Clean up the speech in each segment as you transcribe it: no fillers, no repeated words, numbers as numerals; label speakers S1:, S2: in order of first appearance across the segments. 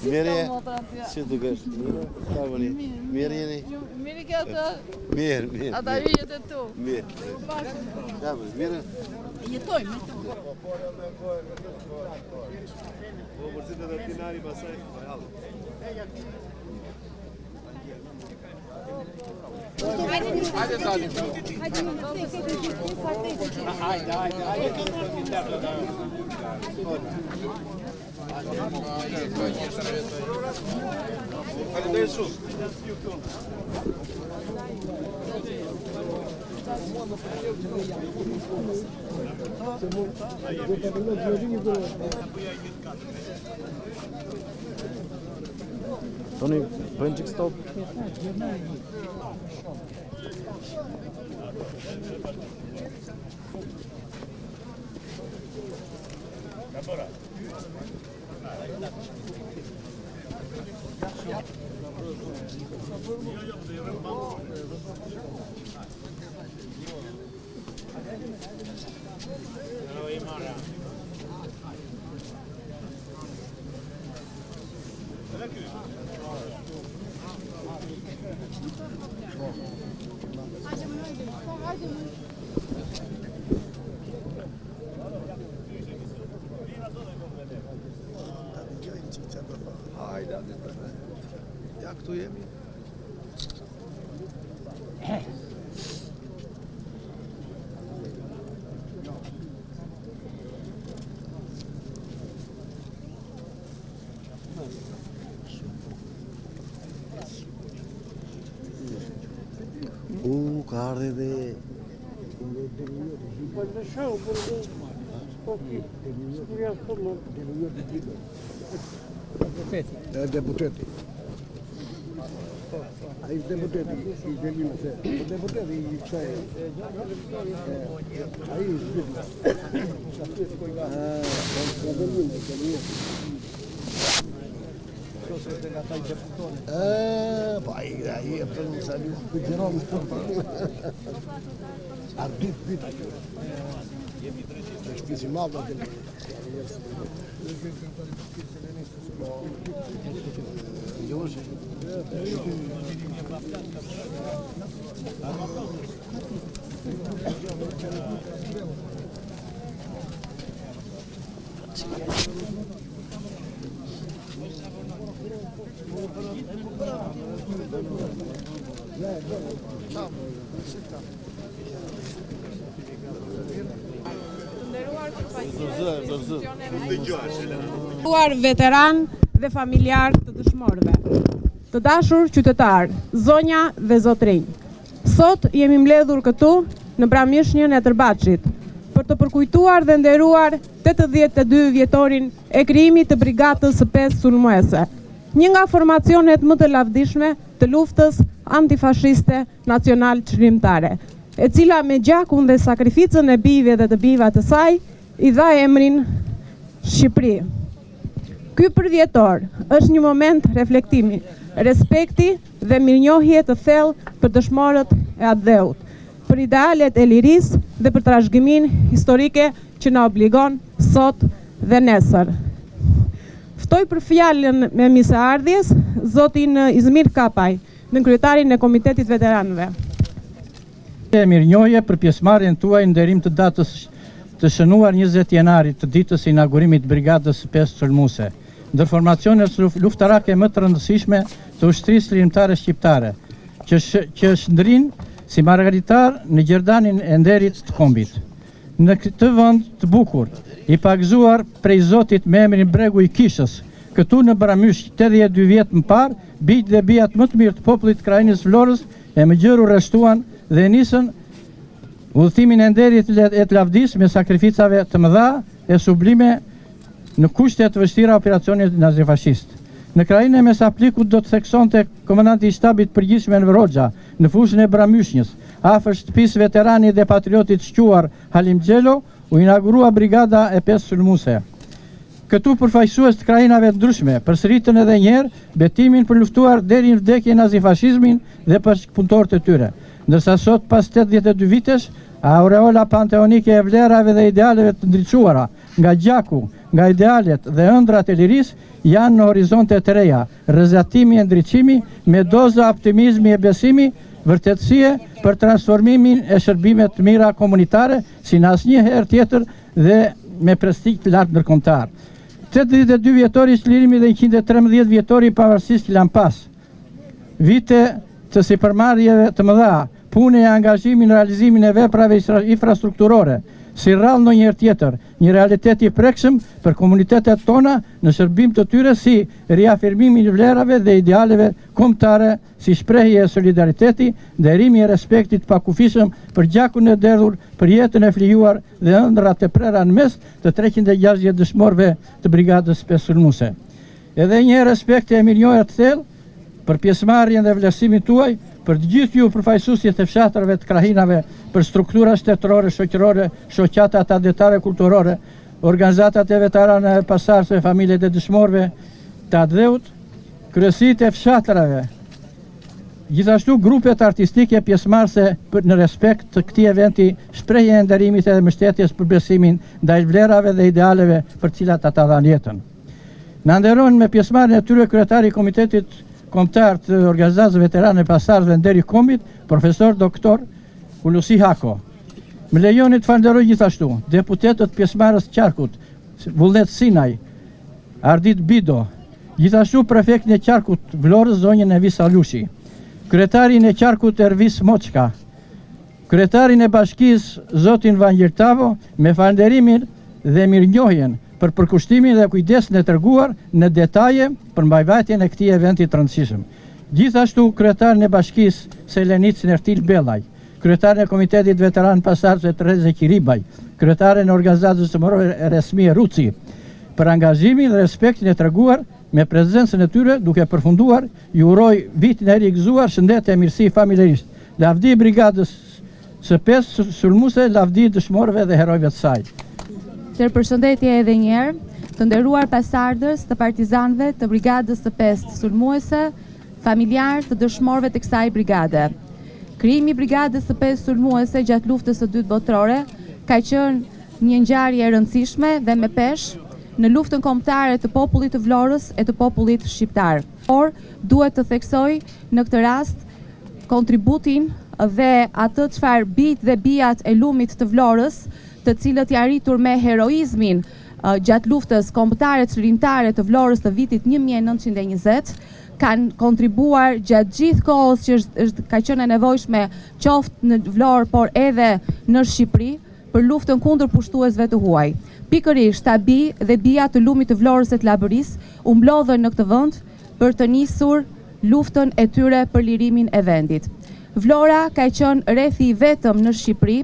S1: Mirë, si dukesh? Mirë jeni?
S2: Mirë ke atë?
S1: Mirë.
S2: Ata ju jetë tu?
S1: Mirë. Mirë?
S2: Jetojmë.
S1: Po përcitë dhe tinari pasaj.
S3: Hajde tani.
S1: Faleminderit shumë.
S4: Toni, bëjmë qik stop.
S1: Ja, këtu jemi. Ka ardhe dhe... Deputeti. Ai deputeti, i delimë se. Deputeti i kësaj. Ai poi io prendo salire però mi sto a tutti spesi malva
S5: Veteran dhe familjar të dëshmorëve. Të dashur qytetar, zonja dhe zotrinj. Sot jemi mbledhur këtu në pramirshënjën e Tërbaçit për të përkujtuar dhe nderuar 82 vjetorin e krijimit të Brigadës së 5 sulmuese, një nga formacionet më të lavdishme të luftës antifashiste nacional çlimtare, e cila me gjakun dhe sakrificën e bijve dhe të bijvat të saj i dha emrin Shqipëri. Ky përvjetor është një moment reflektimi, respekti dhe mirënjohje të thellë për dëshmorët e atë dheut, për idealet e lirisë dhe për trashëgiminë historike që na obligon sot dhe nesër. Ftoj për fjalën me misaardhjes zotin Izmir Kapaj, nënkryetarin e Komitetit Veteranëve.
S6: Mirënjohje për pjesëmarrjen tuaj në nderim të datës të shënuar 20 janarit të ditës së inaugurimit të Brigadës së 5 sulmuese, ndër formacionet luftarake më të rëndësishme të ushtrisë lirimtare shqiptare, që shndrin si margaritar në gjerdanin e nderit të kombit. Në këtë vend të bukur, i pagzuar prej Zotit me emrin Bregu i Kishës, Këtu në Bramysh, 82 vjet më parë, bijtë dhe bijat më të mirë të popullit të Krajinës Vlorës e më gjëru rreshtuan dhe nisën udhëtimin e nderit e të lavdis me sakrificave të mëdha e sublime në kushte të vështira operacionit nazifashist. Në Krajinën e Mesaplikut do të theksonte komandanti i shtabit përgjithshëm Enver Hoxha në fushën e Bramyshnjës, afër shtëpisë veterani dhe patriotit shquar Halim Xhelo, u inaugurua brigada e 5 sulmuese. Këtu përfaqësues të krajinave të ndryshme përsëritën edhe një herë betimin për luftuar deri në vdekje nazifashizmin dhe për punëtorët e tyre. Ndërsa sot pas 82 vitesh, aureola panteonike e vlerave dhe idealeve të ndriçuara nga gjaku, nga idealet dhe ëndrat e lirisë janë në horizonte të reja, rrezatimi e ndriçimi me doza optimizmi e besimi, vërtetësie për transformimin e shërbime të mira komunitare si në asnjëherë tjetër dhe me prestigj të lartë ndërkombëtar. 82 vjetori i çlirimit dhe 113 vjetori i pavarësisë që lan pas. Vite të sipërmarrjeve të mëdha, punë e angazhimi në realizimin e veprave infrastrukturore, si rrallë ndonjëherë tjetër, një realitet i prekshëm për komunitetet tona në shërbim të tyre si riafirmimi i vlerave dhe idealeve kombëtare, si shprehje e solidariteti dhe rrimi e respektit pakufishëm për gjakun e derdhur, për jetën e flijuar dhe ëndrat e prera në mes të 360 dëshmorëve të brigadës 5 sulmuese. Edhe një respekti e milionit të thellë për pjesëmarrjen dhe vlerësimin tuaj, për të gjithë ju përfaqësuesit e fshatrave të krahinave, për struktura shtetërore, shoqërore, shoqatat adetare kulturore, organizatat e veteranëve, pasardhësve, familjet e dëshmorëve të atdheut, kryesitë e fshatrave, gjithashtu grupet artistike pjesëmarrëse në respekt të këtij eventi, shprehje e nderimit edhe mbështetjes për besimin ndaj vlerave dhe idealeve për të cilat ata dhanë jetën. Na nderon me pjesëmarrjen e tyre kryetari i Komitetit Kombëtar të Organizatës Veterane Pasardhëve Nderi Kombit, profesor doktor Ulusi Hako. Më lejoni të falenderoj gjithashtu deputetët pjesëmarrës të Qarkut, Vullnet Sinaj, Ardit Bido, gjithashtu prefektin e Qarkut Vlorës zonjën e Vis Alushi, kryetarin e Qarkut Ervis Moçka, kryetarin e bashkisë zotin Vangjirtavo, me falenderimin dhe mirënjohjen për përkushtimin dhe kujdesin e treguar në detaje për mbajvajtjen e këtij eventi të rëndësishëm. Gjithashtu kryetarin e bashkisë Selenic Nertil Bellaj, kryetarin e Komitetit Veteran Pasardhëve Tereze Kiribaj, kryetarin e Organizatës Sëmërore Resmie Ruci, për angazhimin dhe respektin e treguar me prezencën e tyre, duke përfunduar, ju uroj vitin e ri gëzuar, shëndet e mirësi familjarisht. Lavdi brigadës së 5 sulmuese, lavdi dëshmorëve dhe herojve të saj.
S4: Përshëndetje edhe njerë, të nderuar pasardhës të partizanëve të brigadës së 5 sulmuese, familjar të dëshmorëve të kësaj brigade. Krijimi i brigadës së 5 sulmuese gjatë luftës së dytë botërore ka qenë një ngjarje e rëndësishme dhe me peshë në luftën kombëtare të popullit të Vlorës e të popullit shqiptar. Por duhet të theksoj në këtë rast kontributin dhe atë çfarë bijtë dhe bijat e lumit të Vlorës, të cilët janë arritur me heroizmin gjatë luftës kombëtare çlirimtare të Vlorës të vitit 1920, kanë kontribuar gjatë gjithë kohës që ka qenë e nevojshme qoftë në Vlorë, por edhe në Shqipëri, për luftën kundër pushtuesve të huaj. Pikërisht, ta bij dhe bija të lumit të Vlorës e të Labërisë u mblodhen në këtë vend për të nisur luftën e tyre për lirimin e vendit. Vlora ka qenë rrethi vetëm në Shqipëri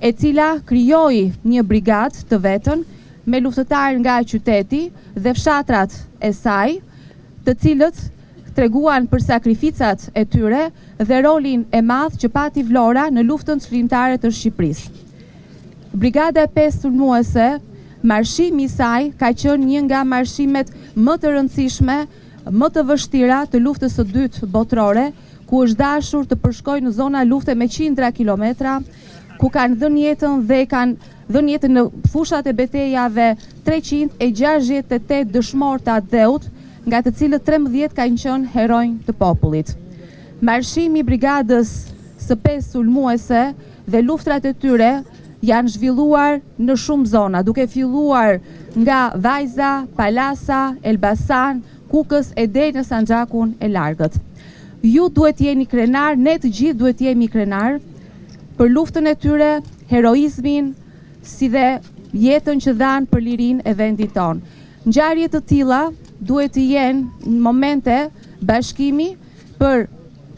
S4: e cila krijoi një brigadë të vetën me luftëtarë nga qyteti dhe fshatrat e saj, të cilët treguan për sakrificat e tyre dhe rolin e madh që pati Vlora në luftën çlirimtare të Shqipërisë. Brigada 5 sulmuese, marshimi i saj ka qenë një nga marshimet më të rëndësishme, më të vështira të luftës së dytë botërore, ku është dashur të përshkojë në zona lufte me qindra kilometra, ku kanë dhënë jetën dhe kanë dhënë jetën në fushat e betejave 368 dëshmorë të atdheut, nga të cilët 13 kanë qenë heronj të popullit. Marshimi i brigadës së 5 sulmuese dhe luftrat e tyre janë zhvilluar në shumë zona, duke filluar nga Vajza, Palasa, Elbasan, Kukës e deri në Sanxhakun e Largët. Ju duhet jeni krenar, ne të gjithë duhet jemi krenar për luftën e tyre, heroizmin, si dhe jetën që dhanë për lirin e vendit tonë. Ngjarje të tilla duhet të jenë në momente bashkimi për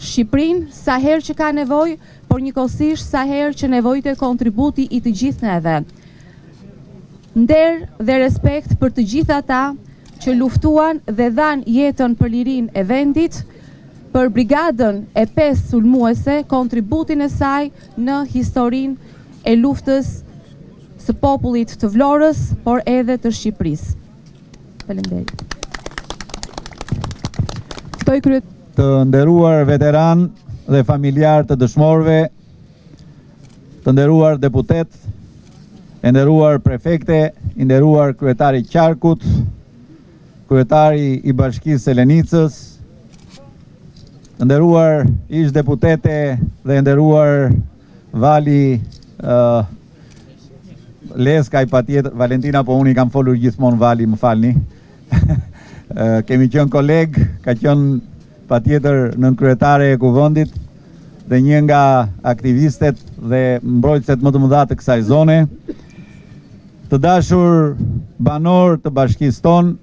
S4: Shqipërinë sa herë që ka nevojë, por njëkohësisht sa herë që nevojtë kontributi i të gjithë neve. Nder dhe respekt për të gjithë ata që luftuan dhe dhan jetën për lirinë e vendit, për brigadën e 5 sulmuese, kontributin e saj në historinë e luftës së popullit të Vlorës, por edhe të Shqipërisë. Faleminderit.
S7: Të nderuar veteran dhe familjar të dëshmorëve, të nderuar deputet, e nderuar prefekte, i nderuar kryetari Qarkut, kryetari i Bashkisë së Lenicës, të nderuar ish deputete dhe nderuar vali Leskaj patjetër, Valentina, po unë i kam folur gjithmonë vali, më falni. Kemi qenë koleg, ka qenë patjetër nën kryetare e kuvendit dhe një nga aktivistet dhe mbrojtëset më të mëdha të kësaj zone. Të dashur banor të bashkisë tonë,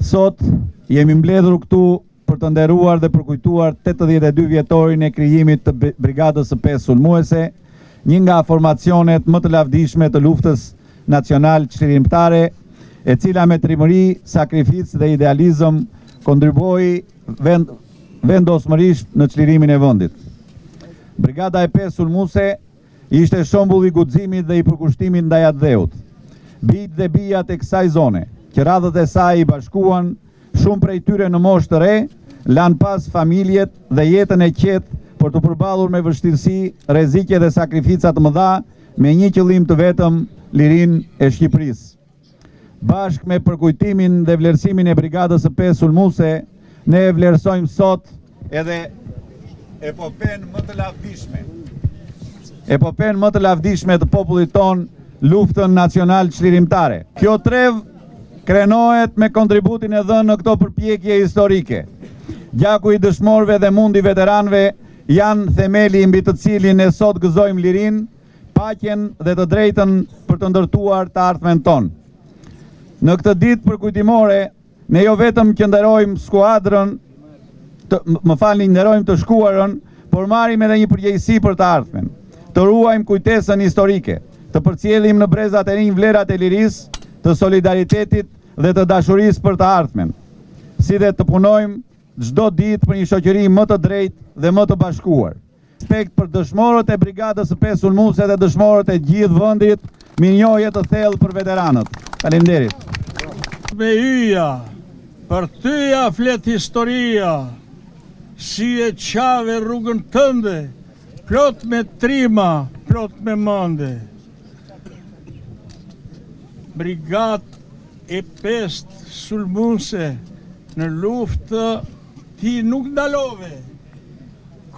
S7: sot jemi mbledhur këtu për të nderuar dhe përkujtuar 82 vjetorin e krijimit të Brigadës së 5 sulmuese, një nga formacionet më të lavdishme të luftës nacional çlirimtare, e cila me trimëri, sakrificë dhe idealizëm kontriboi vendosmërisht në çlirimin e vendit. Brigada e 5 sulmuese ishte shembull i guximit dhe i përkushtimit ndaj atë dheut. Bijt dhe bijat e kësaj zone, që radhët e saj i bashkuan, shumë prej tyre në moshë të re, lanë pas familjet dhe jetën e qetë për të përballur me vështirësi, rreziqe dhe sakrifica të mëdha me një qëllim të vetëm, lirinë e Shqipërisë. Bashkë me përkujtimin dhe vlerësimin e Brigadës së 5 sulmuese, ne e vlerësojmë sot edhe epopen më të lavdishme. Epopen më të lavdishme të popullit ton, luftën nacional çlirimtare. Kjo trev krenohet me kontributin e dhënë në këto përpjekje historike. Gjaku i dëshmorëve dhe mundi veteranëve janë themeli mbi të cilin ne sot gëzojmë lirinë, paqen dhe të drejtën për të ndërtuar të ardhmen tonë. Në këtë ditë përkujtimore, ne jo vetëm që nderojmë skuadrën, nderojmë të shkuarën, por marrim edhe një përgjegjësi për të ardhmen. Të ruajmë kujtesën historike, të përcjellim në brezat e rinj vlerat e lirisë, të solidaritetit dhe të dashurisë për të ardhmen, si dhe të punojmë çdo ditë për një shoqëri më të drejtë dhe më të bashkuar. Respekt për dëshmorët e Brigadës së 5 sulmuese dhe dëshmorët e gjithë vendit, mirënjohje të thellë për veteranët. Faleminderit.
S8: Me yja, për tyja flet historia, si e qave rrugën tënde, plot me trima, plot me mande. Brigat e 5 sulmuese në luftë ti nuk ndalove.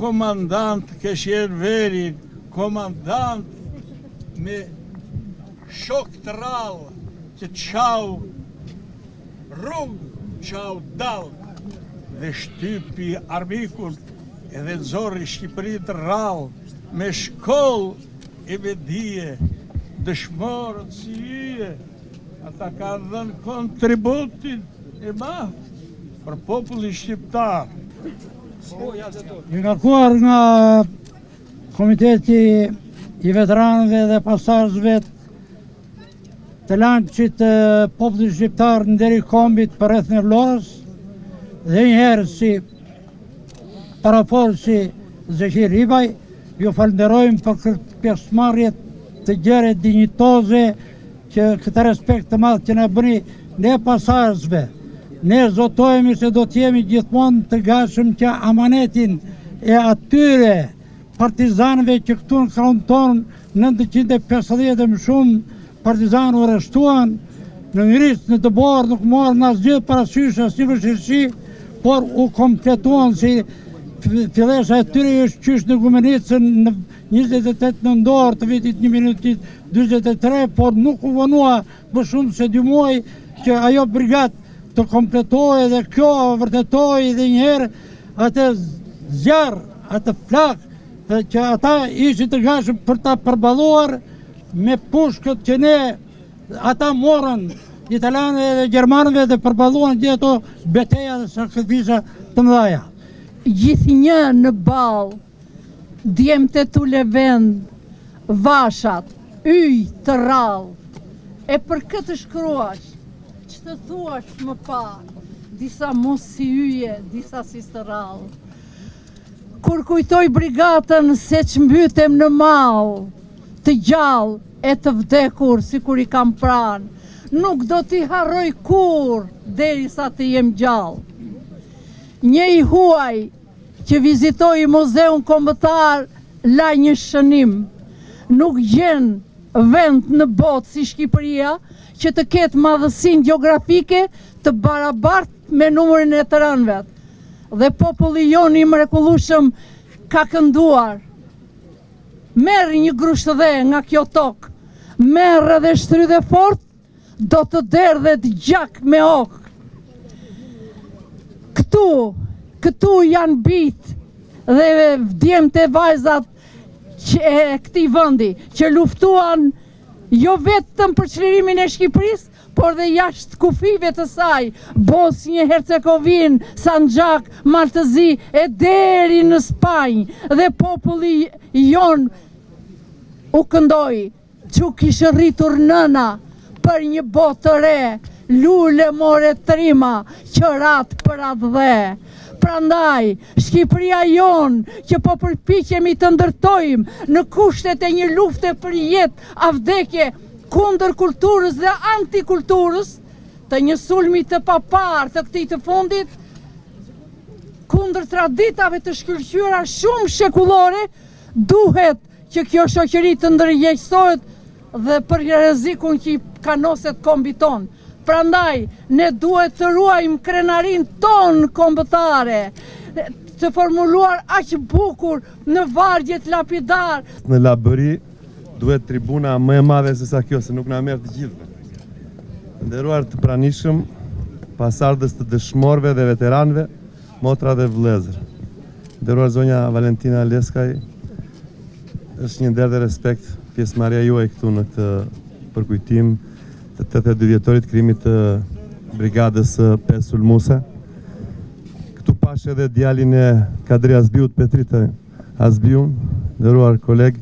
S8: Komandant Keshjer Veri, komandant me shok të rallë, që qau rrugë, qau dalë, dhe shtypi armikun edhe nxorri Shqipërinë të rallë, me shkollë e me dije, dëshmorët si yje, ata kanë dhënë kontributin e madh për popullin shqiptar.
S6: I ngarkuar nga Komiteti i Veteranëve dhe Pasardhësve të lançit popullit shqiptar në deri kombit për rreth në Vlorës, dhe njëherë si parafolsi Zeqir Ribaj, ju falenderojmë për këtë pjesëmarrje të gjerë dinjitoze, që këtë respekt të madh që na bëni ne pasardhësve. Ne zotojemi se do të jemi gjithmonë të gatshëm që amanetin e atyre partizanëve që këtu në krahun tonë 950 e më shumë partizanë u arrestuan, në Ngrisë, në të Borë, nuk morën asgjë parasysh, asnjë vështirësi, por u kompletuan si fillesha e tyre është qysh në Gumenicën në 28 nëntor të vitit 1943, por nuk u vonua më shumë se 2 muaj që ajo brigat të kompletoj dhe kjo vërtetoj dhe njëherë atë zjarë, atë flak, që ata ishit të gashëm për ta përballuar me pushkët që ne ata morën italanëve dhe gjermanëve dhe përballuan gjithë ato beteja dhe sakrifisa të mëdha.
S2: Gjithnjë në ball, djemtë tu levend, vashat, yj të rrallë. E për këtë shkruash, që të thuash më parë, disa mos si yje, disa si së rrallë. Kur kujtoj brigatën se që mbytem në mall, të gjallë e të vdekur si kur i kam pranë, nuk do t'i harroj kur derisa të jem gjallë. Një i huaj që vizitoi muzeun kombëtar la një shënim, nuk gjen vend në botë si Shqipëria që të ketë madhësinë gjeografike të barabartë me numrin e të rënëve. Dhe populli jon i mrekullueshëm ka kënduar. Merr një grusht dhe nga kjo tokë, merr edhe shtrydhe fort, do të derdhet gjak me ok. Këtu janë bitë dhe djemtë e vajzat e këtij vendi që luftuan jo vetëm për çlirimin e Shqipërisë, por dhe jashtë kufive të saj, Bosnjë, Hercegovinë, Sanxhak, Maltëzi e deri në Spanjë, dhe populli jon u këndoi, që kishë rritur nëna për një botë të re, lule more trima, qërat për atë dhe. Prandaj, Shqipëria jon, që po përpiqemi të ndërtojmë në kushtet e një lufte për jetë a vdekje kundër kulturës dhe antikulturës, të një sulmi të papar të këtij të fundit, kundër traditave të shkëlqyera shumë shekullore, duhet që kjo shoqëri të ndërgjegjësohet dhe për rrezikun që i kanoset kombi ton. Prandaj, ne duhet të ruajmë krenarin ton kombëtare, të formuluar aq bukur në vargjet lapidar.
S9: Në Labëri duhet tribuna më e madhe se sa kjo, se nuk na merr të gjithëve. Nderuar të pranishëm, pasardhës të dëshmorëve dhe veteranëve, motra dhe vëllezër. Nderuar zonja Valentina Leskaj, është një nder dhe respekt pjesëmarrja juaj këtu në këtë përkujtim të 82 vjetorit krimit të brigadës 5 Sulmuse. Këtu pash edhe djalin e Kadri Azbiut, Petrit Azbiun, nderuar koleg,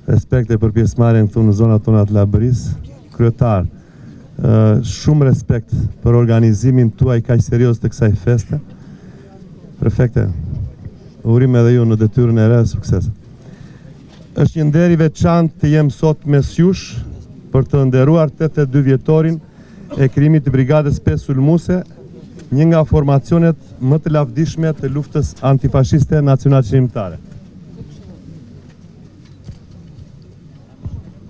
S9: respekte për pjesëmarrjen këtu në zonat tona të Labëris, kryetar. Shumë respekt për organizimin tuaj kaq serioz të kësaj feste. Prefekte, urim edhe ju në detyrën e re, sukses. Është një nder i veçantë të jem sot mes jush për të nderuar 82 vjetorin e krimit të brigadës 5 Sulmuse, një nga formacionet më të lavdishme të luftës antifashiste nacional-qërimtare.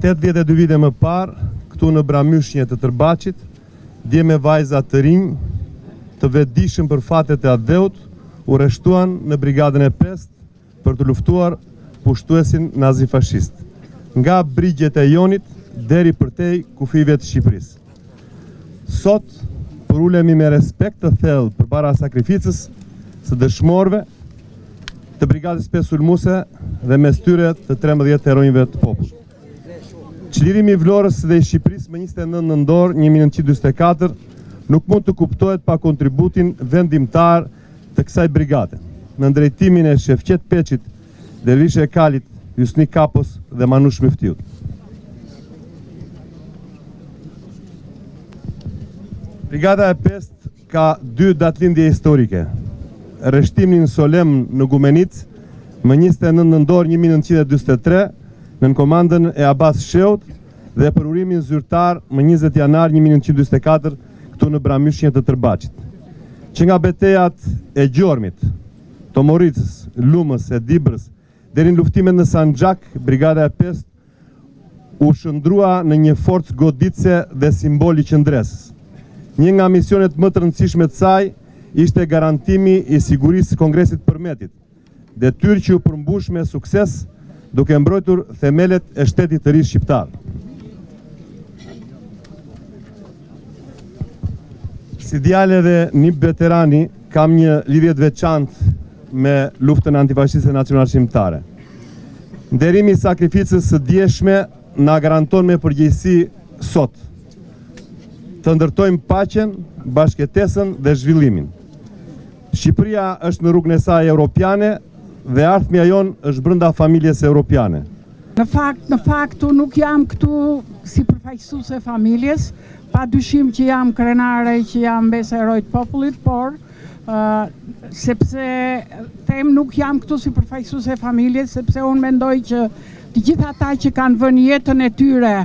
S9: 82 vite më parë, këtu në Bramyshnje të Tërbaqit, dje me vajza të rinj, të vetëdijshëm për fatet e atdheut, u rreshtuan në brigadën e 5 për të luftuar pushtuesin nazifashist, nga brigjet e Jonit deri përtej kufive të Shqipërisë. Sot, për ulemi me respekt të thellë përpara sakrificës së dëshmorëve të brigadës 5 Sulmuse dhe mes tyre të 13 heronjve të popullit. Çlirimi i Vlorës dhe i Shqipërisë më 29 nëntor 1944 nuk mund të kuptohet pa kontributin vendimtar të kësaj brigade, në drejtimin e Shefqet Peçit, Dervishe Kalit, Hysni Kapos dhe Manush Miftiut. Brigada e 5 ka 2 datlindje historike. Rreshtimin solem në Gumenic më 29 nëntor 1943 në komandën e Abbas Sheut dhe për urimin zyrtar më 20 janar 1944 këtu në Bramyshnje të Tërbaqit. Që nga betejat e Gjormit, Tomoricës, Lumës e Dibrës, deri në luftimet në Sanxhak, brigada e 5 u shndrua në një forcë goditse dhe simboli qendresës. Një nga misionet më të rëndësishme të saj ishte garantimi i sigurisë Kongresit Përmetit, detyrë që u përmbush me sukses, duke mbrojtur themelet e shtetit të ri shqiptar. Si djale dhe një veterani, kam një lidhje të veçantë me luftën antifashiste nacional-shqiptare. Nderimi i sakrificës së djeshme na garanton me përgjegjësi sot. të ndërtojmë paqen, bashkëtesën dhe zhvillimin. Shqipëria është në rrugën e saj europiane dhe ardhmja jonë është brenda familjes europiane.
S2: Në fakt, unë nuk jam këtu si përfaqësuese e familjes, pa dyshim që jam krenare, që jam mbesa e herojt popullit, por sepse them nuk jam këtu si përfaqësuese e familjes, sepse unë mendoj që të gjithë ata që kanë vënë jetën e tyre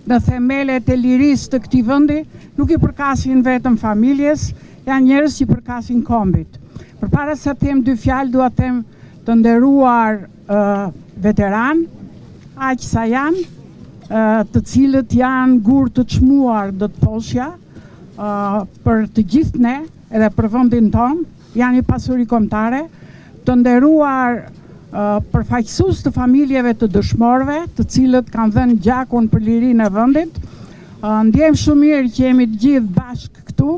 S2: në themelet e lirisë të këtij vendi, nuk i përkasin vetëm familjes, janë njerëz që i përkasin kombit. Përpara se të them dy fjalë, dua të them të nderuar veteran, aq sa janë, të cilët janë gur të çmuar, do të thoshja, për të gjithë ne, edhe për vendin tonë, janë një pasuri kombëtare, të nderuar përfaqësues të familjeve të dëshmorëve, të cilët kanë dhënë gjakun për lirinë e vendit. Ndjem shumë mirë që jemi të gjithë bashkë këtu,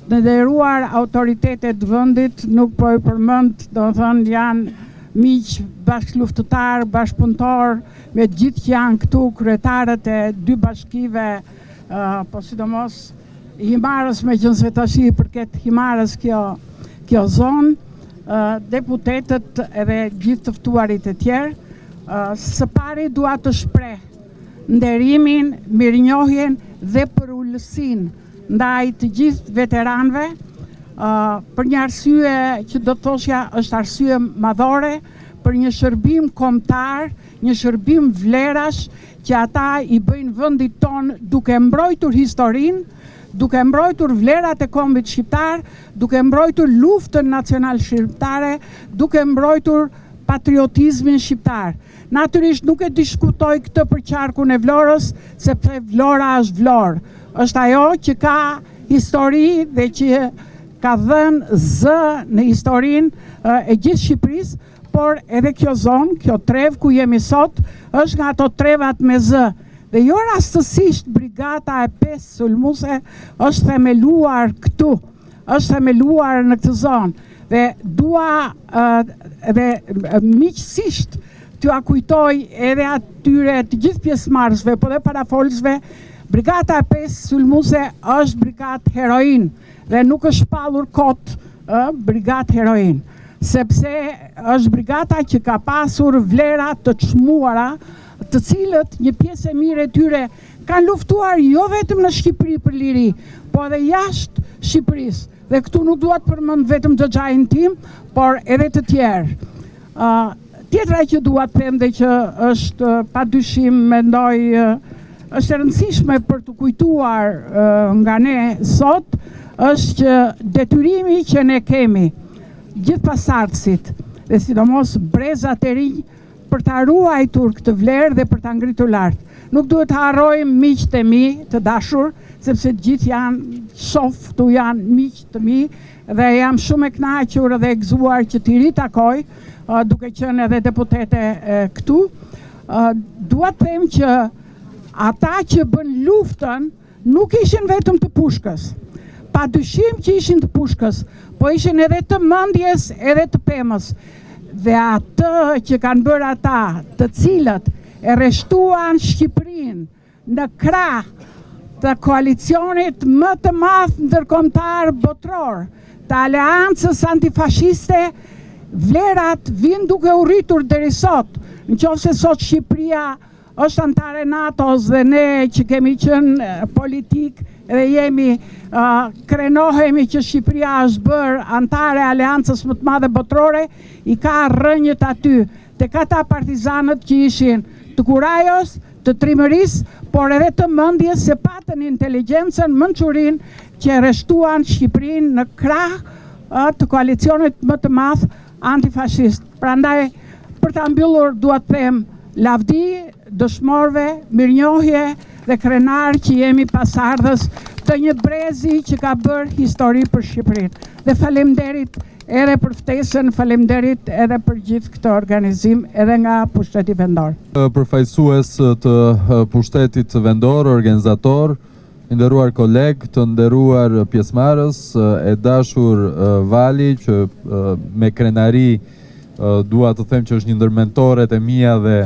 S2: të nderuar autoritetet vendit, nuk po i përmend, domethënë janë miq, bashkëluftëtar, bashkëpunëtor, me gjithë që janë këtu, kryetarët e dy bashkive, po sidomos Himarës, me qënë se tash i përket Himarës kjo zonë, deputetët edhe gjithë të ftuarit e tjerë. Së pari dua të shpreh nderimin, mirënjohjen dhe përullësinë ndaj të gjithë veteranëve, për një arsye që do të thoshja është arsye madhore, për një shërbim kombëtar, një shërbim vlerash që ata i bëjnë vendit tonë duke mbrojtur historinë, duke mbrojtur vlerat e kombit shqiptar, duke mbrojtur luftën nacional shqiptare, duke mbrojtur patriotizmin shqiptar. Natyrisht nuk e diskutoj këtë për qarkun e Vlorës, sepse Vlora është Vlorë. Është ajo që ka histori dhe që ka dhënë zë në historinë e gjithë Shqipërisë, por edhe kjo zonë, kjo trev ku jemi sot, është nga ato trevat me zë. Dhe jo rastësisht brigata e 5 sulmuese është themeluar këtu, është themeluar në këtë zonë. Dhe dua edhe miqësisht t'ju kujtoj edhe atyre të gjithë pjesëmarrësve, po dhe parafolësve, brigata e 5 sulmuese është brigatë heroin dhe nuk është shpallur kot brigatë heroin, sepse është brigata që ka pasur vlera të çmuara, të cilët një pjesë e mirë e tyre kanë luftuar jo vetëm në Shqipëri për liri, po edhe jashtë Shqipërisë. Dhe këtu nuk dua të përmend vetëm xhaxhain tim, por edhe të tjerë. Tjetra që dua të them dhe që është padyshim mendoj është e rëndësishme për të kujtuar nga ne sot, është që detyrimi që ne kemi, gjithë pasardhësit, dhe sidomos brezat e rinj, për ta ruajtur këtë vlerë dhe për ta ngritur lart. Nuk duhet të harrojmë miqtë e mi të dashur, sepse të gjithë janë shof, tu janë miq të mi, dhe jam shumë e kënaqur dhe e gëzuar që t'i ritakoj, duke qenë edhe deputete këtu. Dua të them që ata që bën luftën nuk ishin vetëm të pushkës. Pa dyshim që ishin të pushkës, po ishin edhe të mendjes, edhe të pemës. Dhe atë që kanë bërë ata, të cilët e rreshtuan Shqipërinë në krah të koalicionit më të madh ndërkombëtar botror, të aleancës antifashiste, vlerat vinë duke u rritur deri sot. Nëse sot Shqipëria është antare NATO-s dhe ne që kemi qenë politik dhe jemi krenohemi që Shqipëria është bërë antare aleancës më të madhe botrore, i ka rrënjët aty tek ata partizanët që ishin të Kurajos, të Trimërisë, por edhe të mendjes se patën inteligjencën, mençurinë që rreshtuan Shqipërinë në krah të koalicionit më të madh antifashist. Prandaj, për ta mbyllur, dua të them lavdi dëshmorëve, mirënjohje dhe krenar që jemi pasardhës të një brezi që ka bërë histori për Shqipërinë. Dhe faleminderit edhe për ftesën, faleminderit edhe për gjithë këtë organizim, edhe nga pushteti vendor.
S10: Përfaqësues të pushtetit vendor, organizator, nderuar koleg, të nderuar pjesëmarrës, e dashur Vali, që me krenari dua të them që është një ndër mentoret e mia dhe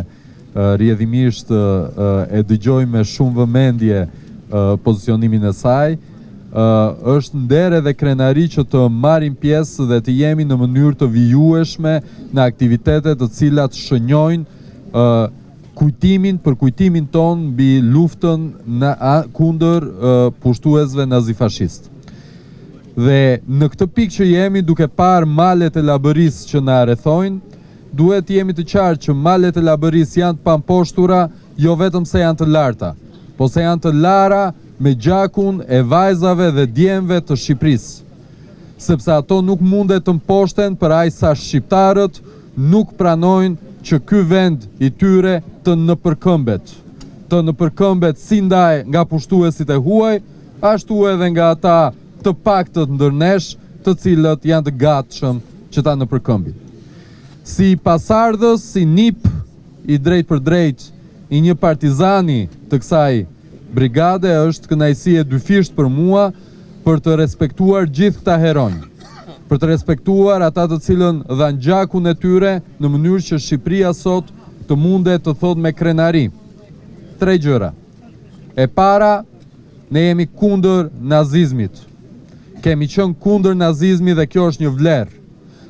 S10: rrjedhimisht e dëgjoj me shumë vëmendje pozicionimin e saj. është nder edhe krenari që të marrim pjesë dhe të jemi në mënyrë të vijueshme në aktivitetet të cilat shënjojnë për kujtimin ton mbi luftën kundër pushtuesve nazifashist. Dhe në këtë pikë që jemi duke parë malet e Labërisë që na rrethojnë, duhet jemi të qartë që malet e Labërisë janë të pamposhtura, jo vetëm se janë të larta, po se janë të lara me gjakun e vajzave dhe djemve të Shqipërisë. Sepse ato nuk mundet të mposhten për aq sa shqiptarët nuk pranojnë që ky vend i tyre të nëpërkëmbet si ndaj nga pushtuesit e huaj, ashtu edhe nga ata të paktët ndërnesh të cilët janë të gatshëm që ta nëpërkëmbin. Si pasardhës, si nip i drejt për drejt i një partizani të kësaj brigade, është kënaqësi e dyfisht për mua për të respektuar gjithë këta heronj, për të respektuar ata të cilën dhanë gjakun e tyre në mënyrë që Shqipëria sot të mundet të thot me krenari. 3 gjëra. E para, ne jemi kundër nazizmit. Kemi qenë kundër nazizmi dhe kjo është një vlerë.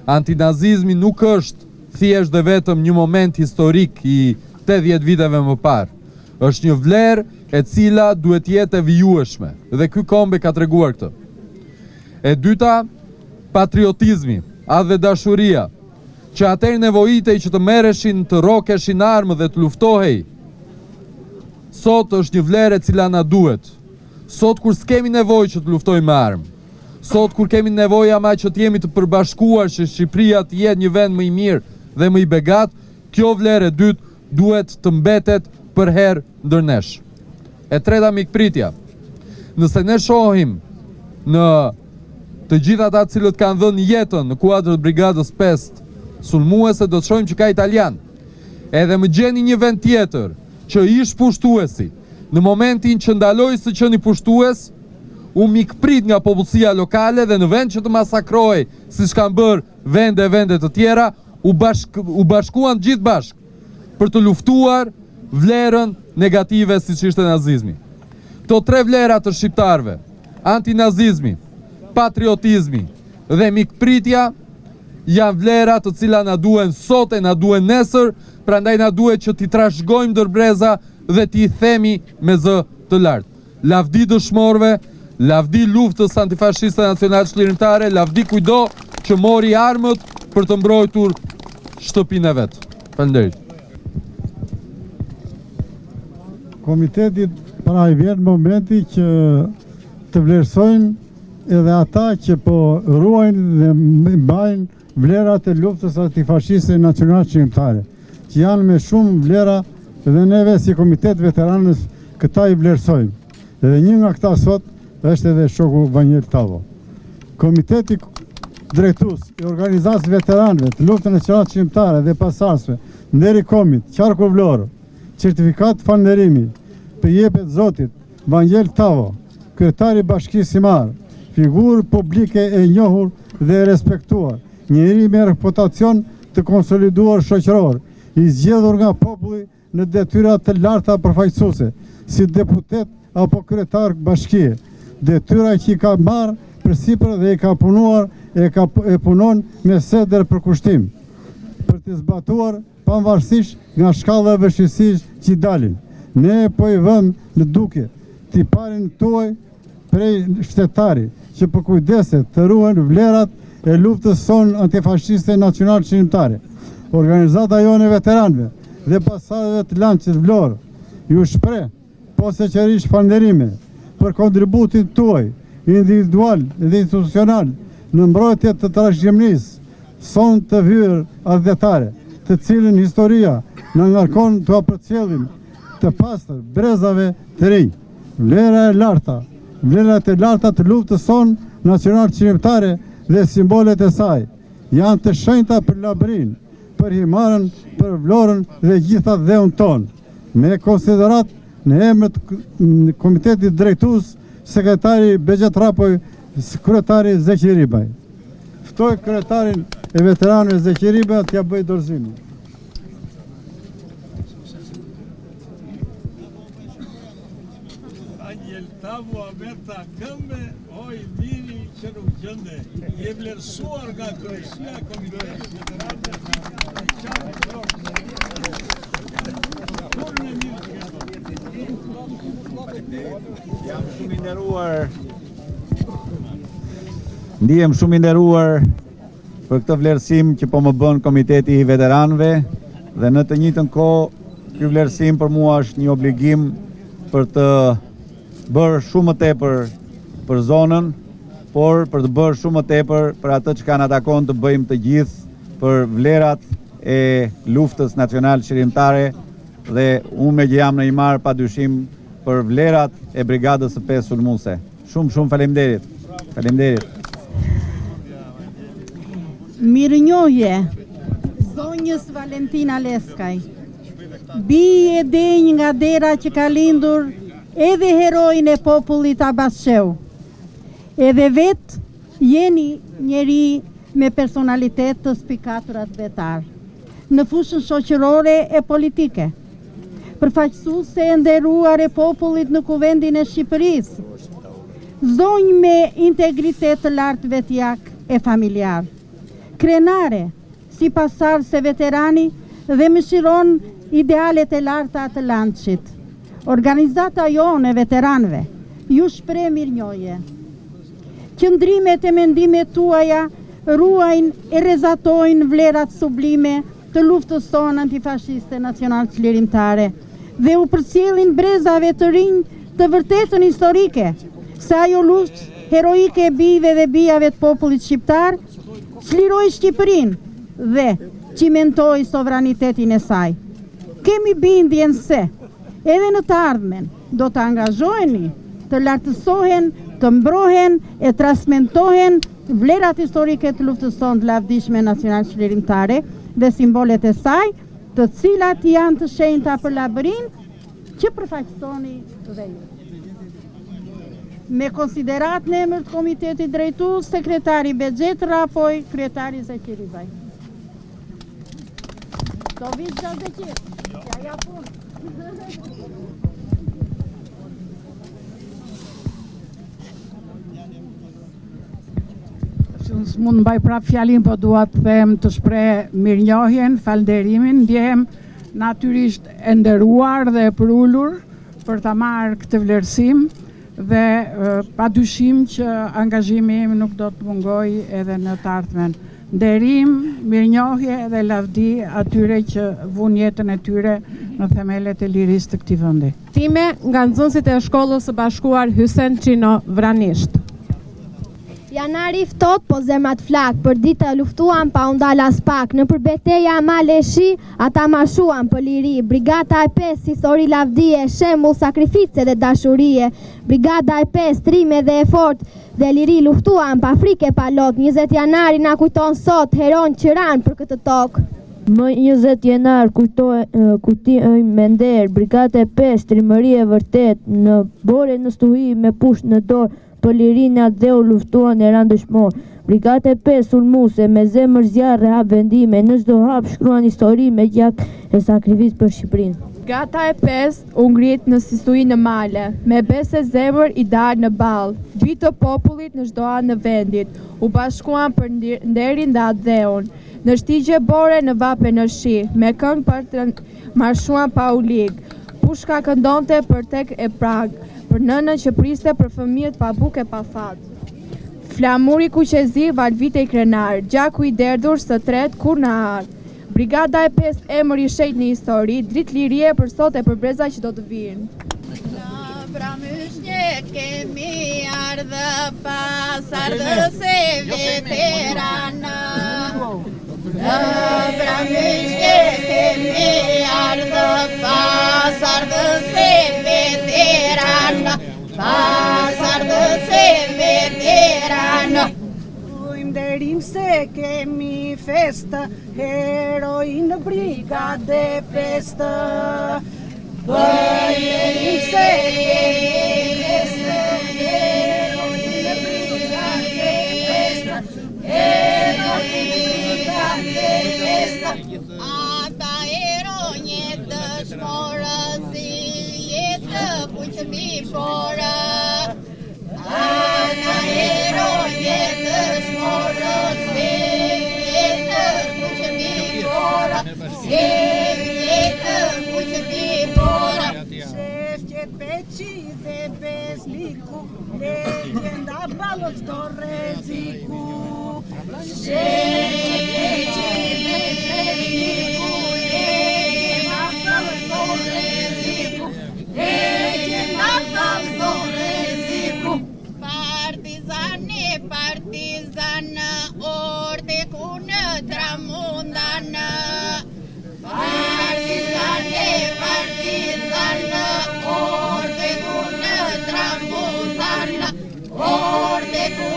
S10: Antinazizmi nuk është thjesht dhe vetëm një moment historik i 80 viteve më parë. Është një vlerë e cila duhet jetë e vijueshme dhe ky kombe ka treguar këtë. E dyta, patriotizmi, dhe dashuria, që atëherë nevojitej që të merreshin, të rokeshin armë dhe të luftohej. Sot është një vlerë e cila na duhet. Sot kur s'kemi nevojë që të luftojmë me armë. Sot kur kemi nevojë ama që të jemi të përbashkuar që Shqipëria të jetë një vend më i mirë dhe më i begat, kjo vlerë e dytë duhet të mbetet për herë ndërnesh. E treta, mikpritja. Nëse ne shohim në të gjitha ata cilët kanë dhënë jetën në kuadër të brigadës 5 sulmuese, do të shohim që ka italian. Edhe më gjeni një vend tjetër që ish pushtuesi, në momentin që ndaloi të qenë pushtues, u mikprit nga popullsia lokale dhe në vend që të masakrohej siç kanë bërë vende të tjera, u bashkuan gjithë bashk për të luftuar vlerën negative siç ishte nazizmi. Këto 3 vlera të shqiptarëve, antinazizmi, patriotizmi dhe mikpritja, janë vlera të cilat na duhen sot e na duhen nesër, prandaj na duhet që t'i trashëgojmë ndërbreza dhe t'i themi me zë të lartë. Lavdi dëshmorëve, lavdi luftës antifashiste nacional çlirimtare, lavdi kujdo që mori armët për të mbrojtur shtëpinë e vet. Faleminderit.
S1: Komitetit pra i vjen momenti që të vlerësojnë edhe ata që po ruajnë dhe mbajnë vlerat e luftës antifashiste nacional çlirimtare, që janë me shumë vlera dhe neve si komitet veteranës këta i vlerësojmë. Dhe një nga këta sot është edhe shoku Vanjel Tavo. Komiteti drejtues i organizatës veteranëve të luftës nacionale çlirimtare dhe pasardhësve, nderi komit, qarku Vlorë, certifikat falënderimi për jepet zotit Vanjel Tavo, kryetari Bashkisë Simar, figurë publike e njohur dhe e respektuar, njeri me reputacion të konsoliduar shoqëror, i zgjedhur nga populli në detyra të larta përfaqësuese, si deputet apo kryetar bashkie. Detyra që i ka marrë përsipër dhe i ka punuar e punon me seder për kushtim, për të zbatuar pavarësisht nga shkalla e vështirësisë që dalin. Ne po i vëmë në duke tiparin tuaj prej shtetari që po kujdeset të ruhen vlerat e luftës sonë antifashiste nacional çlirimtare. Organizata jone veteranëve dhe pasardhëve të Lançit Vlorë ju shpreh poseqërisht falënderime për kontributin tuaj individual dhe institucional në mbrojtje të trashëgimisë son të hyrë adhetare, të cilën historia në ngarkon të apërcjellim të pastër brezave të rinj. Vlerat e larta të luftës son nacional çlirimtare dhe simbolet e saj janë të shenjta për Labërinë, për Himarën, për Vlorën dhe gjitha dheun tonë. Me konsiderat në emër të komitetit drejtues, sekretari Bexhet Rapoj, kryetari Zeqi Ribaj. Ftoj kryetarin e veteranëve Zeqi Ribaj t'ja bëj dorëzimin.
S8: Vanjel Tavo, ta këmbë, oj miri që nuk gjënde. Je vlerësuar nga Kryesia Komitetit Veteranëve.
S7: Ndihem shumë i nderuar për këtë vlerësim që po më bën Komiteti i Veteranëve dhe në të njëjtën kohë ky vlerësim për mua është një obligim për të bërë shumë më tepër për zonën, por për të bërë shumë më tepër për atë që na takon të bëjmë të gjithë për vlerat e luftës nacional qërimtare dhe unë me që jam në imar pa dyshim për vlerat e brigadës së 5 sulmuese. Shumë faleminderit. Faleminderit.
S11: Mirënjohje, zonjës Valentina Leskaj, bie e denjë nga dera që ka lindur edhe herojnë e popullit Abasqeu. Edhe vetë jeni njeri me personalitet të spikatur vetar, në fushën shoqërore e politike, përfaqësuese e nderuar e popullit në Kuvendin e Shqipërisë, zonjë me integritet të lartë vetjak e familjar, krenare, si pasar se veterani dhe mëshiron idealet e larta të Lançit. Organizata jonë e veteranëve ju shpreh mirënjohje. Qëndrimet e mendimet tuaja ruajnë e rrezatojnë vlerat sublime të luftës tonë antifashiste nacional çlirimtare dhe u përcjellin brezave të rinj të vërtetën historike, se ajo luftë heroike e bijve dhe bijave të popullit shqiptar çliroi Shqipërinë dhe cimentoi sovranitetin e saj. Kemi bindjen se edhe në të ardhmen do të angazhoheni, të lartësohen, të mbrohen e transmetohen vlerat historike të luftës tonë të lavdishme nacional çlirimtare dhe simbolet e saj, të cilat janë të shenjta për labërin që përfaqësoni dhe ju. Me konsiderat në emër të Komitetit Drejtues, sekretari Bexhet Rapoj, kryetari Zeqiri Vaj. Do vish gjatë Zeqir, ja punë.
S2: Unë mund mbaj prap fjalin, po dua të them të shpreh mirënjohjen, falënderimin, ndjehem natyrisht e nderuar dhe e përullur për ta marrë këtë vlerësim dhe padyshim që angazhimi im nuk do të mungoj edhe në të ardhmen. Nderim, mirënjohje dhe lavdi atyre që vun jetën e tyre në themelet e lirisë të këtij vendi.
S5: Time nga nxënësit e shkollës së bashkuar Hysen Çino Vranisht.
S12: Janari ftohtë, po zemrat flak, për ditë luftuan pa u ndal as pak, në përbeteja Maleshi, ata mashuan për liri, brigada e 5 histori lavdie, shembull sakrifice dhe dashurie, brigada e 5 trime dhe e fort dhe liri luftuan pa frikë pa lot, 20 janari na kujton sot, heron që ran për këtë tokë.
S13: Më 20 janar kujtojmë me nder, brigada e 5 trimëri e vërtet, në bore në stuhi me pushtë në dorë, për lirinë dhe u luftuan e ranë dëshmor. Brigada e 5 sulmuese me zemër zjarre hap vendime, në çdo hap shkruan histori me gjak e sakrificë për Shqipërinë.
S4: Brigada e 5 u ngrit në Sisui në Male, me besë zemër i dalë në ballë, bitë popullit në çdo anë në vendit, u bashkuan për nderin dhe adheun, në shtigje bore në vape në shi, me këngë për të marshuan pa u lig, pushka këndonte për tek e prag, për nënën që priste për fëmijët pa bukë e pa fat. Flamuri kuqezi valvite i krenar, gjaku i derdur së tret kur në ardh. Brigada e 5 emër i shejt në histori, dritë lirie për sot e për breza që do të vinë.
S12: Në pramyshje kemi ardhë pas ardhës e veteranë. Në pramyshje kemi ardhë pas ardhës e veteranë. Pas ardhës e veteranë.
S11: Nderim se kemi festë, heroinë brigade 5. Nderim se kemi festë, heroinë brigade 5. Heroinë brigade 5.
S12: Ata heronje dëshmorë, si jetë puqëmi porë.
S11: Szewcie peci de bezliku, legenda balot do reziku. Szewcie peci de bezliku, legenda balot do reziku. Legenda balot do reziku.
S14: Partizane, partizana, orde cu tramundană. Partizane, partizana, orde cu tramundană. Orde cu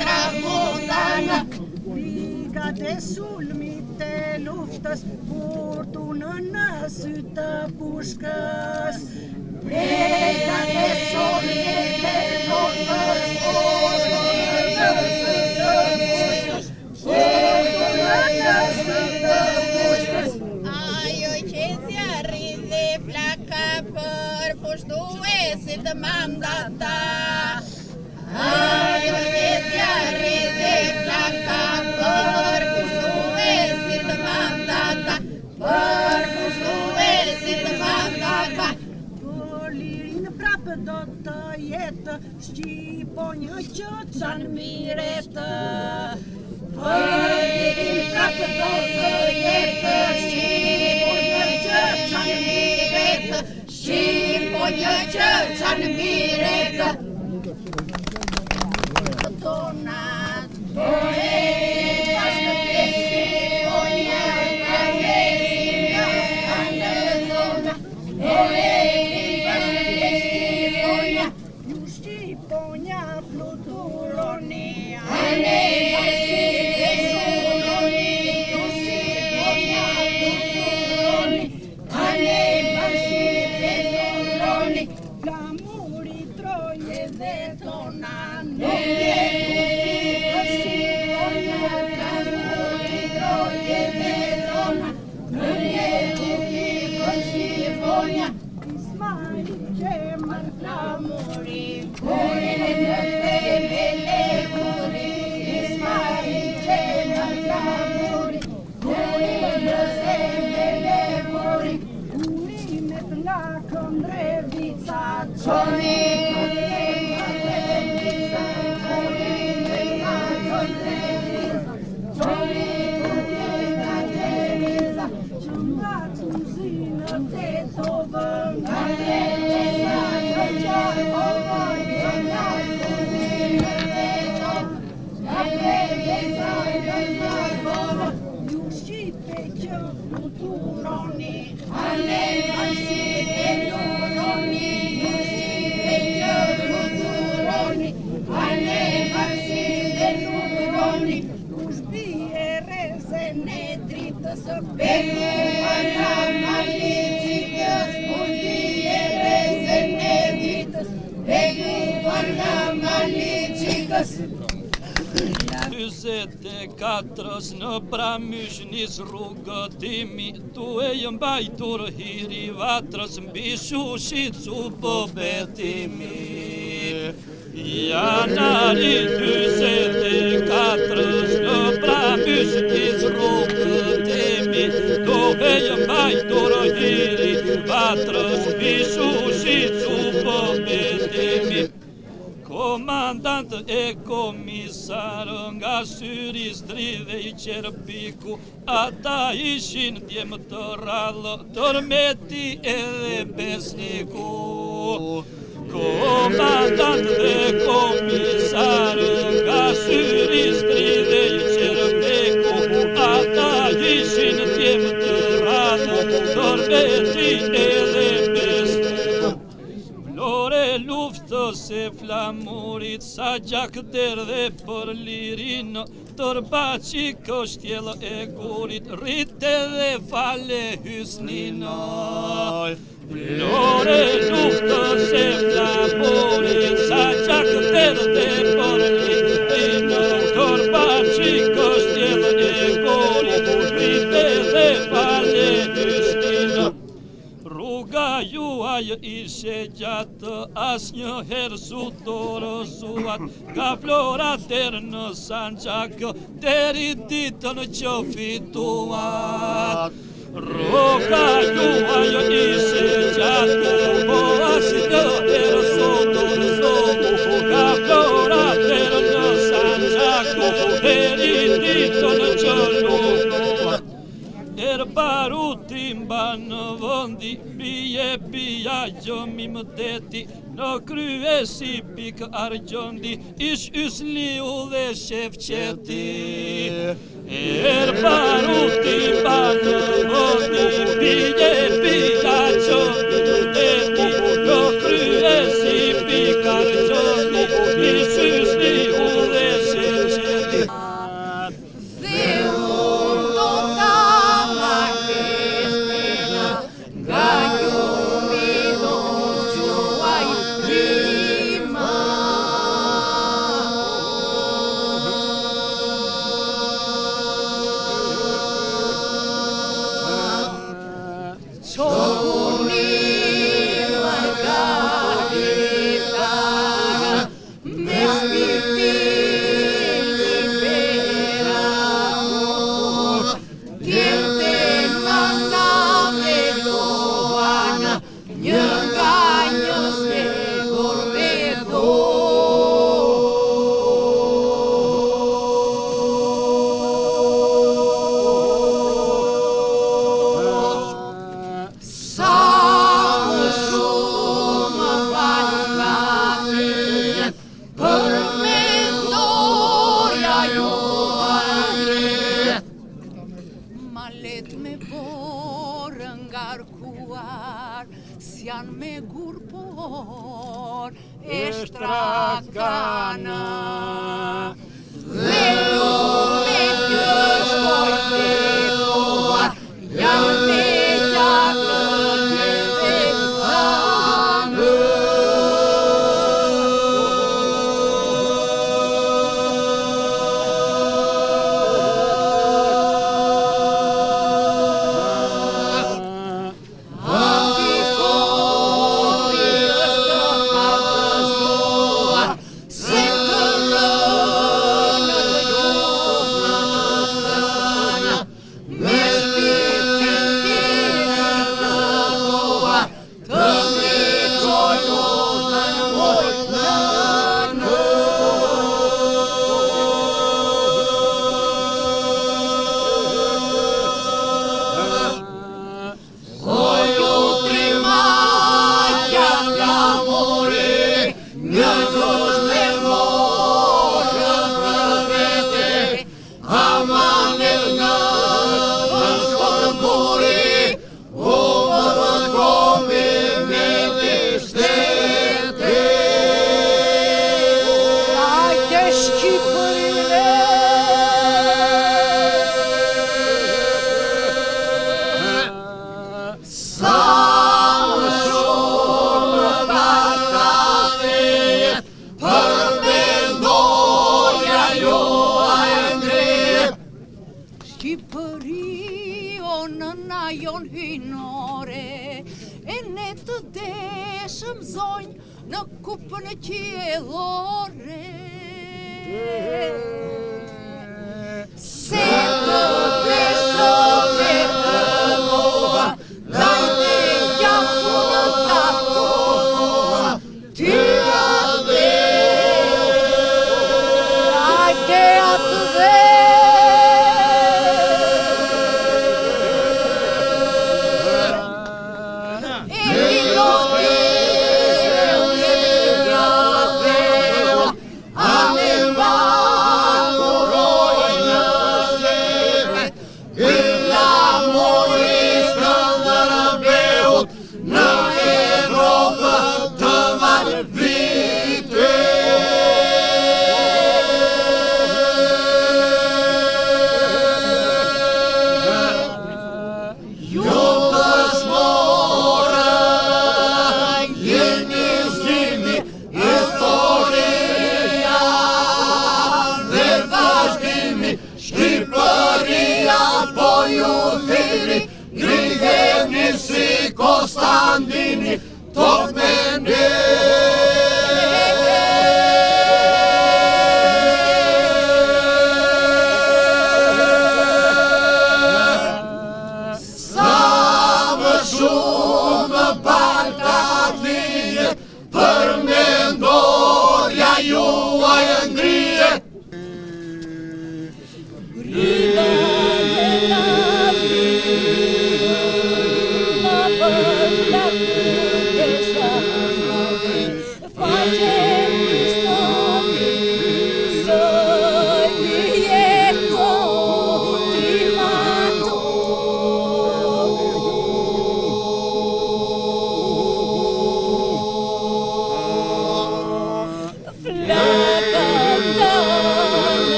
S14: tramundană.
S11: Brigade sulmite luftës, furtunën në sytë pushkës. Brigade sulmite luftës, furtunën në sytë pushkës. Furtunën në sytë pushkës.
S14: Ajo që zjarri dhe flaka për pushtuesit mandata. Ajo që zjarri dhe flaka për pushtuesit mandata. Për pushtuesit mandata.
S11: Për lirin prapë do të jetë, Shqiponjë që qanë miretë. Për lirin prapë do të jetë, Shqiponjë që qanë miretë.
S14: Shqiponjë që qanë miretë. Donat,
S11: Ju Shqiponja fluturoni,
S14: ane bashkëpunoni, ju Shqiponja fluturoni, ane bashkëpunoni.
S11: flamuri troje dhe tona,
S14: Nuk jetu Shqiponja, flamuri troje dhe tona. Nuk jetu Shqiponja.
S11: Ismail Qemal flamuri,
S14: Kurin në themele muri, Ismail Qemal flamuri. Kurin në themele muri,
S11: urimet nga Këndrevica,
S14: qoni urimet nga Këndrevica, qoni urimet nga Këndrevica.
S11: që nga cuzinët e tovën,
S14: Nga Këndrevica, nga Qarovoj, që nga cuzinët e tovën. Nga Këndrevica, nga Qarovoj.
S11: ju Shqipe që fluturoni,
S14: Ane bashkëpunoni, ju Shqipe që fluturoni. Ane bashkëpunoni.
S11: kush bie rrezen e dritës së
S14: Beku ana malicikës, kush bie rrezen e ditës. Beku ana malicikës.
S15: 24 në Pramysh nis rrugëtimi, duhej mbajtur hiri vatrës, mbi Shushicu po betimi. Janari 24 në Pramysh nis rrugëtimi, duhej mbajtur hiri vatrës, mbi Shushicu po betimi. Komandant e komisar nga Syrisdri dhe i Qerpiku, ata ishin djemë të rallë, Tërmeti edhe Besniku. Komandant dhe komisar nga Syrisdri dhe i Qerpiku, ata ishin djemë të rallë, Tërmeti edhe Besniku. Lore luftës e flamurit, sa gjak der dhe për lirin, tërbaci kështjel e gurit, rrite dhe fale hysnin. Lore luftës e flamurit, sa gjak der dhe për lirin, tërbaci kështjel e gurit, rrite dhe fale hysnin. Rruga juaj ishe gjatë, as një herë su dorëzuat, nga Flora der në Sanxhak, deri ditën që fituat. Roka juaj ishe gjatë, po asnjë herë sot në zogu, ka florater në sanxhaku, deri ditën që nuk baruti mba në vëndi, bie bia gjëmi më deti, në kryesi pik argjondi, ish ysliu dhe shefqeti. Baruti mba në vëndi, bie bia gjëmi më deti, në kryesi pik argjondi, ish ysliu dhe shefqeti.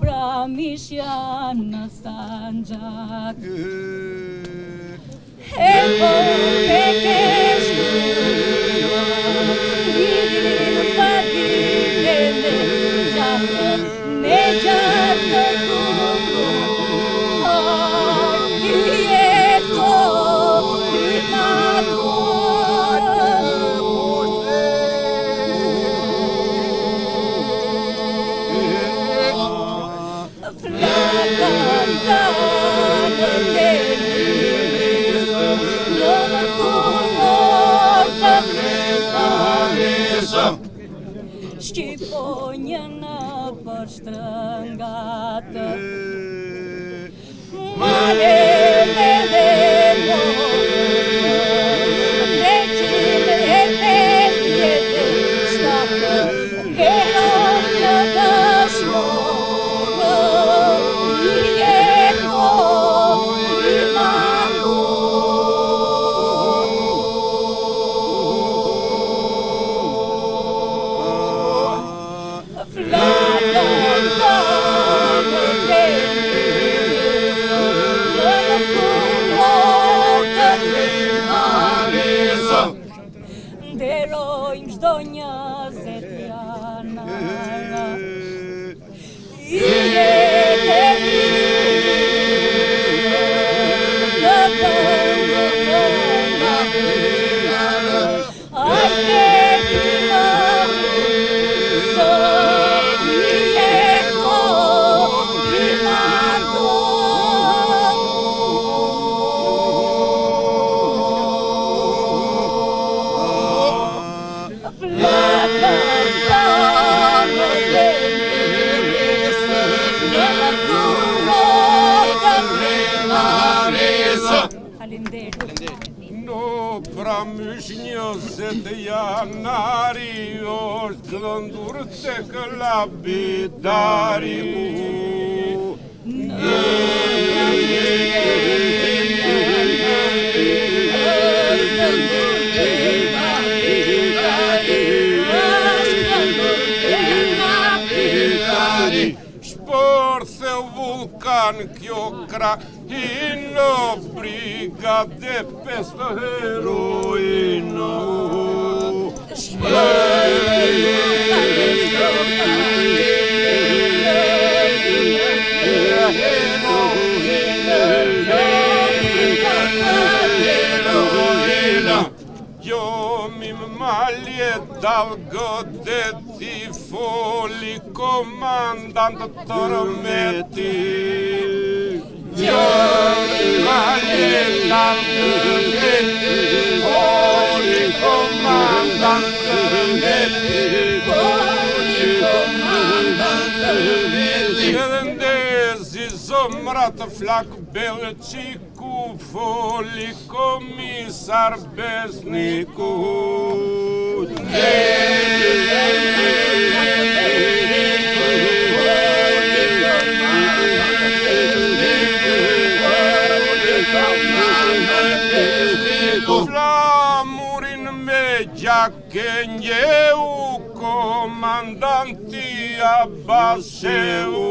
S16: bramish janë në sanxak. E po me kesh virin vagine me gjatë të kukuar, jeto Shqiponjë në përshtrëngatë, mare me demo, 357 heroj në dëshmorë, jeto nderojmë çdo një zetjana.
S8: Pra mysh një zetë janari është dhëndur tek labidari. Shpërthe vulkan kjo krahino, brigade 5 heroino. Jo mi malje dal godeti foli komandant Tormeti. Jo mi malje dal godeti foli komandant Tormeti. Edhe ndezi zomrat flak Belqiku, foli komisar Besniku. Flamurin me gjake njeu, komandanti Abasheu.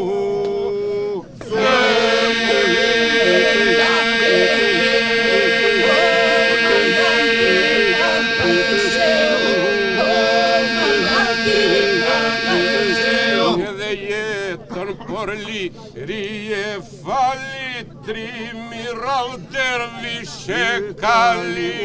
S8: Edhe jetën për lirije fali, trimiral dervishe kali.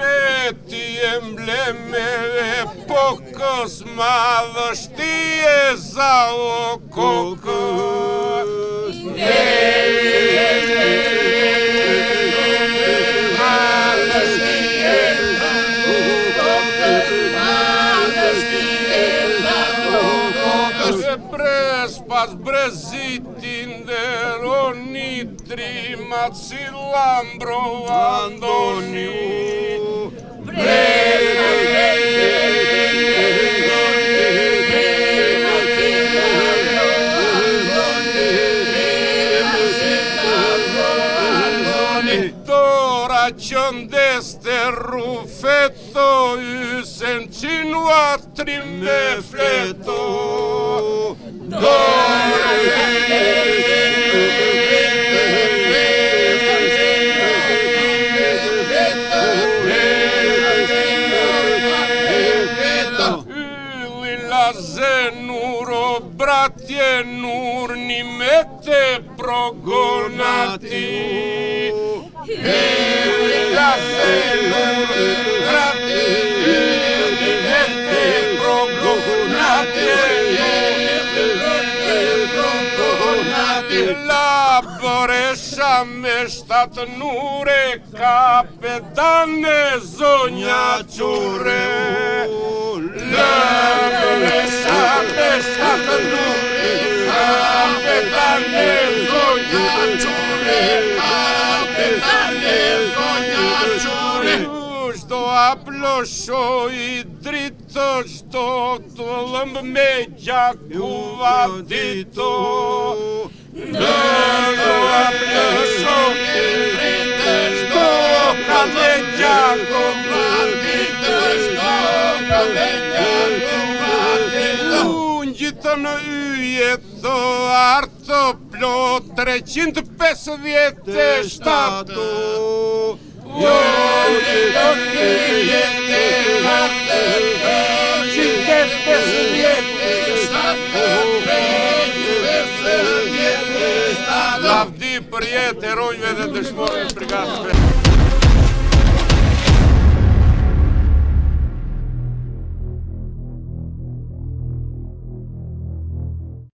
S8: Beti embleme epokës madhështi e za o kokës. Pas brezitin deroni, trimat si Lambro Andoniu. feto, ysen cinuatri me fleto. Zenuro, bratje, nur, nimete progonati. La zenur, bratje, nimete progonati. Laboresha me shtatë nure, kapetane zonja qure. Laboresha me shtatë nure, kapetane zonja qure. Kapetane zonja qure. Shdo aploshoj drito, shdo të lëmbë me gjakuva dito. Shdo aploshoj drito, shdo ka me gjakuva dito. Shdo ka me gjakuva dito. Unë gjithë në yje të arto plot 357. Lavdi për jetë herojve dhe dëshmorëve të brigadës.